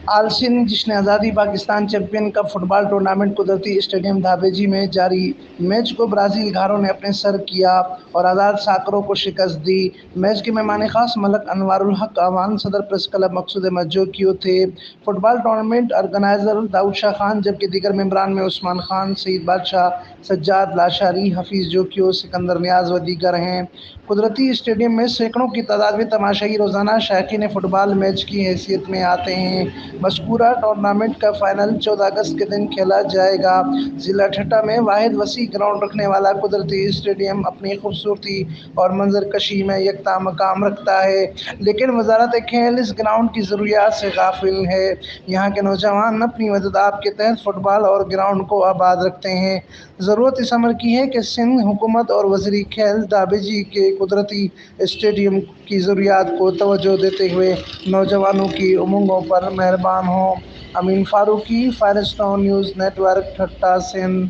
आल सिंध जश्न आज़ादी Pakistan champion cup football tournament कुदरती स्टेडियम धाबेजी में जारी। मैच को ब्राज़ील घारों ने अपने सर किया और आज़ाद साकरों को शिकस्त दी। मैच के मेहमान खास मलक अनवारुल हक अवान सदर प्रेस क्लब मकसूद मज्जोकियो थे। Football tournament organiser Dawood Shah Khan, जबकि दीगर मेंबरान में उस्मान खान, सईद बादशाह, सज्जाद लाशारी, हफीज़ जोकियो, सिकंदर नियाज व दीगर हैं। कुदरती स्टेडियम में सैकड़ों की तादाद में तमाशाई रोज़ाना शायकीन फुटबॉल मैच की हैसियत में आते हैं। मज़कूरा टूर्नामेंट का फाइनल 14 अगस्त के दिन खेला जाएगा। ज़िला ठट्टा में वाहिद वसी ग्राउंड रखने वाला कुदरती स्टेडियम अपनी खूबसूरती और मंजरकशी में यकता मकाम रखता है, लेकिन वजारत खेल इस ग्राउंड की ज़रूरियात से गाफिल है। यहाँ के नौजवान अपनी मदद के तहत फुटबॉल और ग्राउंड को आबाद रखते हैं। ज़रूरत इस अमर की है कि सिंध हुकूमत और वज़ीर खेल दाबेजी के कुदरती स्टेडियम की ज़रूरियात को तवज्जो देते हुए नौजवानों की उमंगों पर मेहरबान हों। अमीन फ़ारूकी, फ़ायरस्टोन न्यूज़ नेटवर्क, ठट्टा, सिंध।